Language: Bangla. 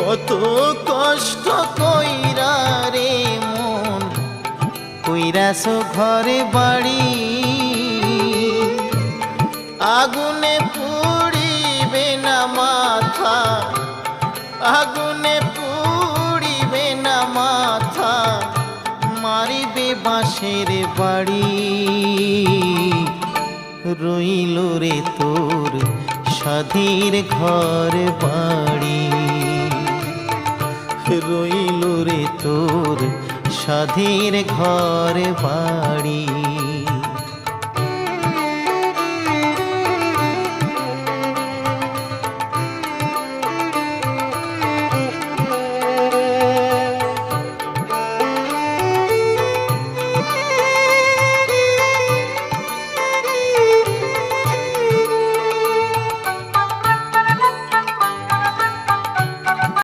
কত কষ্ট কইরা রে মন কইরাছো ঘরে বাড়ি, আগুনে পুড়িবে না মাথা, আগুনে পুড়িবে না মাথা, মারিবে বাঁশের বাড়ি। রইল রে তোর সাধীর ঘর বাড়ি, রইল রে তোর সাধীর ঘর বাড়ি।